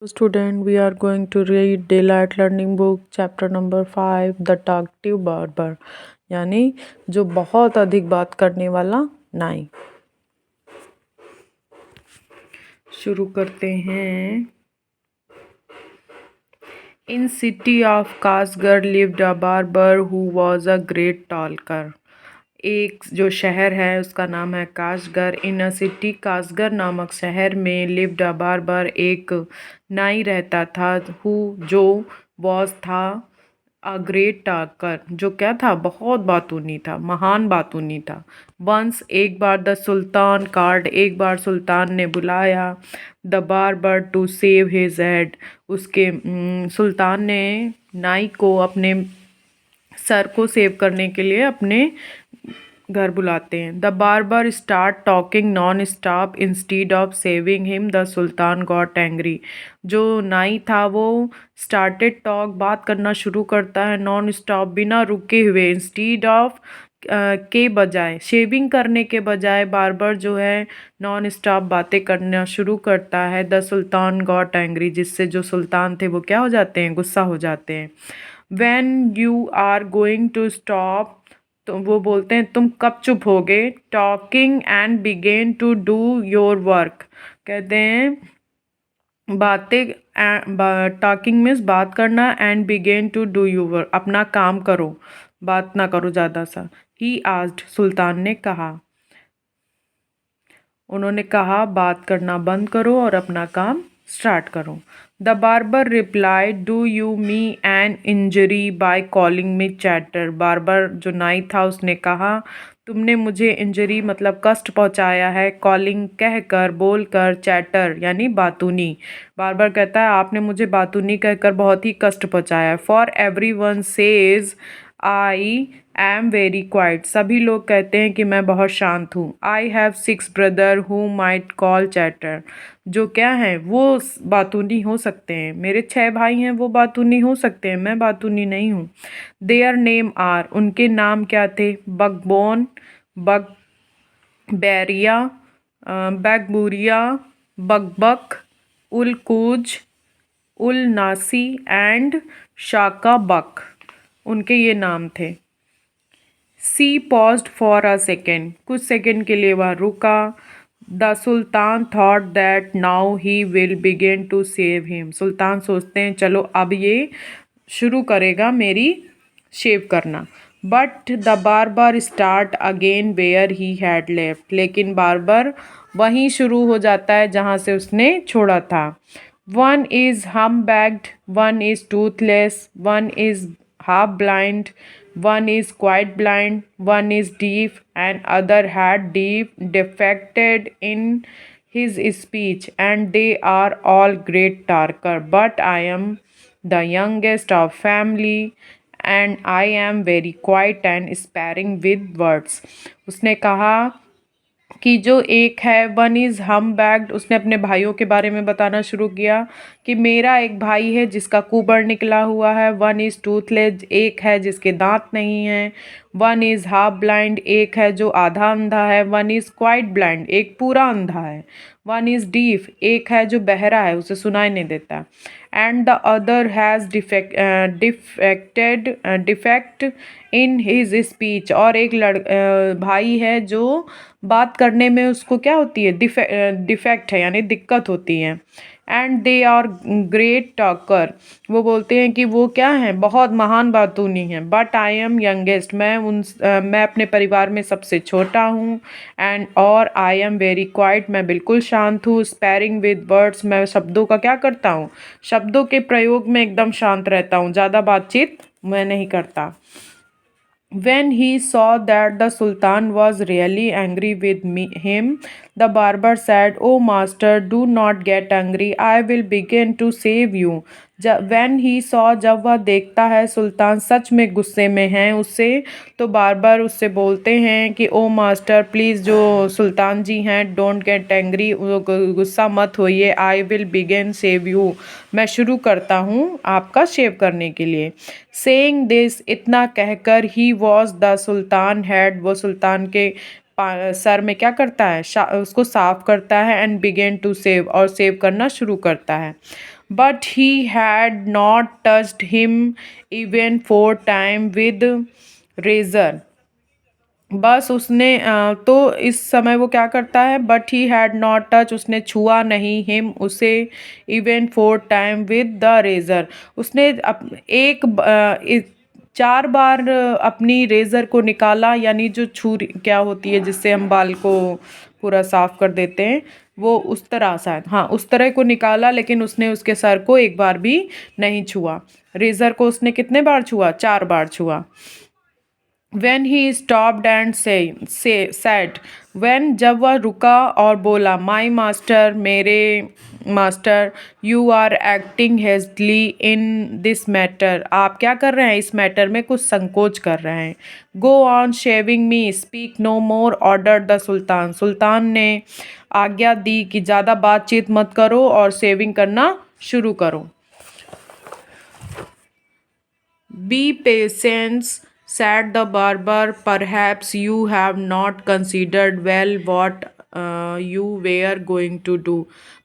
Student, we are going to read Daylight Learning Book chapter number 5 The Talkative Barber, यानी जो बहुत अधिक बात करने वाला नाई। शुरू करते हैं। In city of Kasgar lived a barber who was a great talker. एक जो शहर है उसका नाम है काशगर। इन अ सिटी, काशगर नामक शहर में लिव्ड अ बार्बर, एक नाई रहता था। हु जो वॉज था अ ग्रेट टाकर, जो क्या था, बहुत बातूनी था, महान बातूनी था। वंस एक बार, द सुल्तान कार्ड, एक बार सुल्तान ने बुलाया the barber to shave his head, उसके सुल्तान ने नाई को अपने सर को सेव करने के लिए अपने घर बुलाते हैं। The barber start talking non stop instead of saving him, the sultan got angry. जो नाई था वो स्टार्टेड टॉक, बात करना शुरू करता है, नॉन स्टॉप, बिना रुके हुए, इंस्टीड ऑफ के बजाय, शेविंग करने के बजाय बार्बर जो है नॉन स्टॉप बातें करना शुरू करता है। द सुल्तान गॉट एंग्री, जिससे जो सुल्तान थे वो क्या हो जाते हैं, गुस्सा हो जाते हैं। When you are going to stop, तो वो बोलते हैं तुम कब चुप होगे। Talking and begin to do your work, कहते हैं बातें, टॉकिंग मीन्स बात करना, and begin to do your work, अपना काम करो, बात ना करो ज़्यादा सा। ही आस्क्ड, सुल्तान ने कहा, उन्होंने कहा बात करना बंद करो और अपना काम स्टार्ट करो। The barber replied, do you me an injury by calling me chatter. Barber जो नाई था उसने कहा, तुमने मुझे इंजरी मतलब कष्ट पहुंचाया है, कॉलिंग कहकर, बोलकर, चैटर यानी बातूनी। बार्बर कहता है आपने मुझे बातूनी कहकर बहुत ही कष्ट पहुंचाया है। For every one says I am very quite, सभी लोग कहते हैं कि मैं बहुत शांत हूँ। I have 6 brother who might call chatter, जो क्या हैं वो बातूनी हो सकते हैं, मेरे 6 भाई हैं वो बातूनी हो सकते हैं, मैं बातूनी नहीं हूँ। देयर नेम आर, उनके नाम क्या थे, बकबोन, बक बैरिया, बैकबूरिया, बकबक, उलकूज, उल नासी एंड शाका बक, उनके ये नाम थे। She paused for a second, कुछ सेकेंड के लिए वह रुका। The sultan thought that now he will begin to shave him, सुल्तान सोचते हैं चलो अब ये शुरू करेगा मेरी शेव करना। But the barber start again where he had left, लेकिन बार्बर वहीं शुरू हो जाता है जहाँ से उसने छोड़ा था। वन इज हम bagged, one is Toothless, one is half blind, one is quite blind, one is deaf, and other had defected in his speech, and they are all great talker. But I am the youngest of family, and I am very quiet and sparing with words. उसने कहा कि जो एक है, one is हम bagged, उसने अपने भाइयों के बारे में बताना शुरू किया कि मेरा एक भाई है जिसका कुबर निकला हुआ है। वन इज़ टूथलेस, एक है जिसके दांत नहीं हैं। वन इज़ हाफ ब्लाइंड, एक है जो आधा अंधा है। वन इज़ क्वाइट ब्लाइंड, एक पूरा अंधा है। वन इज़ डीफ, एक है जो बहरा है, उसे सुनाई नहीं देता। And the other has defect in his speech, और एक भाई है जो बात करने में उसको क्या होती है, डिफेक्ट है यानी दिक्कत होती है। And they are great talker, वो बोलते हैं कि वो क्या हैं, बहुत महान बातूनी हैं। बट आई एम यंगेस्ट, मैं अपने परिवार में सबसे छोटा हूँ। एंड और आई एम वेरी क्वाइट, मैं बिल्कुल शांत हूँ। स्पेरिंग विद वर्ड्स, मैं शब्दों का क्या करता हूँ, शब्दों के प्रयोग में एकदम शांत रहता हूँ, ज़्यादा बातचीत मैं नहीं करता। When he saw that the Sultan was really angry with him, the barber said, "Oh master, do not get angry. I will begin to save you." When he saw, जब वह देखता है सुल्तान सच में गुस्से में है उससे, तो बार्बर उससे बोलते हैं कि ओ मास्टर प्लीज़, जो सुल्तान जी हैं, डोंट गेट एंग्री, गुस्सा मत होइए। I will begin save you, मैं शुरू करता हूँ आपका शेव करने के लिए। सेइंग दिस, इतना कहकर, he was the sultan head, वो सुल्तान के सर में क्या करता है, उसको साफ करता है। एंड बिगेन टू सेव, और सेव करना शुरू करता है। but he had not touched him even 4 times with razor. बस उसने तो इस समय वो क्या करता है, but he had not touch, उसने छुआ नहीं, हिम उसे, even 4 time with the razor, उसने 4 बार अपनी रेज़र को निकाला, यानी जो छुरी क्या होती है जिससे हम बाल को पूरा साफ कर देते हैं, वो उस तरह शायद, हाँ उस तरह को निकाला, लेकिन उसने उसके सर को एक बार भी नहीं छुआ। रेज़र को उसने कितने बार छुआ? 4 बार छुआ। When he stopped and said, when जब वह रुका और बोला, my master, मेरे master, you are acting hastily in this matter, आप क्या कर रहे हैं इस मैटर में, कुछ संकोच कर रहे हैं। go on shaving me, speak no more, ordered the सुल्तान, सुल्तान ने आज्ञा दी कि ज़्यादा बातचीत मत करो और शेविंग करना शुरू करो। Be patient, said the barber. Perhaps you have not considered well what you were going to do.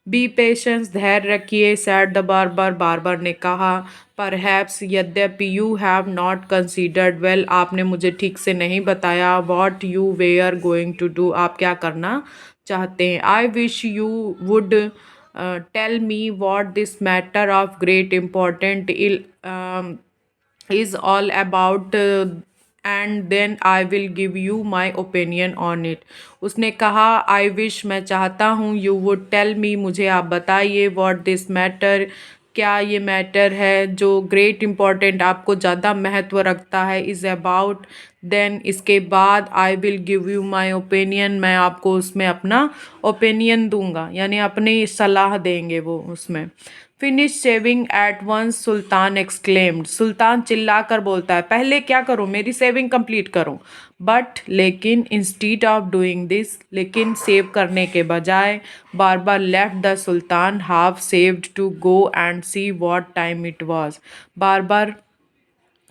Be patient, धैर्य रखिए, said the barber, बार्बर ने कहा। Perhaps, यद्यपि, you have not considered well, आपने मुझे ठीक से नहीं बताया, what you were going to do, आप क्या करना चाहते हैं। I wish you would tell me what this matter of great importance is all about, and then I will give you my opinion on it. उसने कहा, I wish, मैं चाहता हूँ, you would tell me, मुझे आप बताइए, what this matter, क्या ये मैटर है जो ग्रेट इम्पॉर्टेंट, आपको ज़्यादा महत्व रखता है, इज़ अबाउट, देन इसके बाद, I will give you my opinion, मैं आपको उसमें अपना ओपिनियन दूंगा, यानी अपनी सलाह देंगे वो उसमें। Finish shaving at once, sultan exclaimed, सुल्तान चिल्लाकर बोलता है, पहले क्या करो, मेरी सेविंग कंप्लीट करो। बट, लेकिन, इंस्टीड ऑफ डूइंग दिस, लेकिन सेव करने के बजाय, barber left the sultan half shaved to go and see what time it was, barber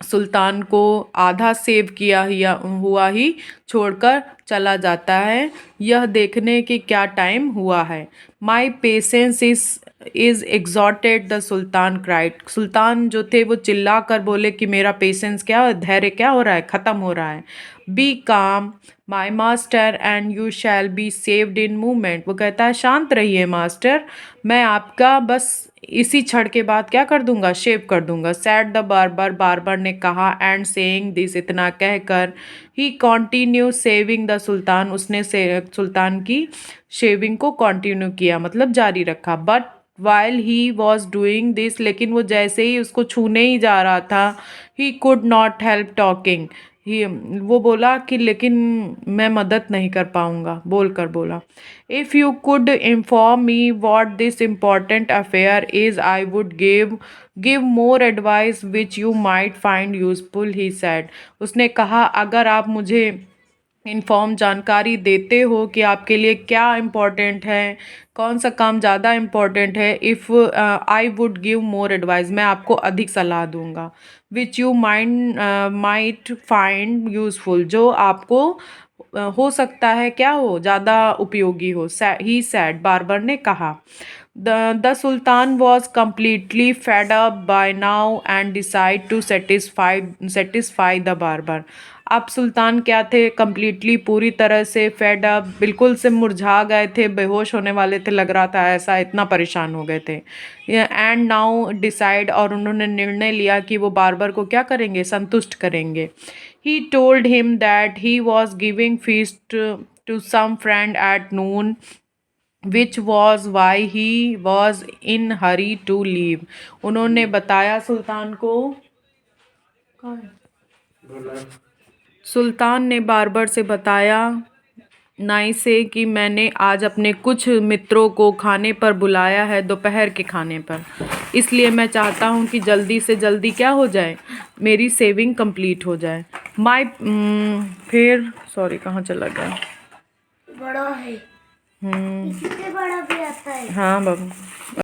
सुल्तान को आधा सेव किया हुआ ही छोड़कर चला जाता है, यह देखने कि क्या टाइम हुआ है। My patience is exhausted, the sultan cried, सुल्तान जो थे वो चिल्ला कर बोले कि मेरा पेशेंस क्या, धैर्य क्या हो रहा है, ख़त्म हो रहा है। बी काम my master and you shall be saved in movement, वो कहता है शांत रहिए मास्टर, मैं आपका बस इसी क्षण के बाद क्या कर दूंगा, शेव कर दूंगा। सैड द बार्बर, बार्बर ने कहा, एंड सेइंग दिस, इतना कहकर, ही कॉन्टिन्यू सेविंग द सुल्तान, उसने सुल्तान की शेविंग को कंटिन्यू किया, मतलब जारी रखा। But while he was doing this, लेकिन वो जैसे ही उसको छूने ही जा रहा था, he could not help talking, ही वो बोला कि लेकिन मैं मदद नहीं कर पाऊँगा, बोल कर बोला। If you could inform me what this important affair is, I would give more advice which you might find useful, he sad, उसने कहा, अगर आप मुझे इन्फॉर्म जानकारी देते हो कि आपके लिए क्या इम्पोर्टेंट है, कौन सा काम ज़्यादा इम्पोर्टेंट है, if I would give more advice, मैं आपको अधिक सलाह दूंगा, which you might find useful, जो आपको हो सकता है क्या हो, ज़्यादा उपयोगी हो। ही सैड, बार्बर ने कहा। The sultan was completely fed up by now and decide to satisfy the barber, अब सुल्तान क्या थे, कम्प्लीटली पूरी तरह से फेड अप, बिल्कुल से मुरझा गए थे, बेहोश होने वाले थे, लग रहा था ऐसा, इतना परेशान हो गए थे। एंड नाउ डिसाइड, और उन्होंने निर्णय लिया कि वो बार्बर को क्या करेंगे, संतुष्ट करेंगे। He told him that he was giving feast to some friend at noon, which was why he was in hurry to leave, उन्होंने बताया सुल्तान को, सुल्तान ने बार्बर से बताया, नाई से, कि मैंने आज अपने कुछ मित्रों को खाने पर बुलाया है, दोपहर के खाने पर, इसलिए मैं चाहता हूँ कि जल्दी से जल्दी क्या हो जाए, मेरी सेविंग कंप्लीट हो जाए। फिर सॉरी कहाँ चला गया, बड़ा है, इसी से बड़ा भी आता है। हाँ बाबू।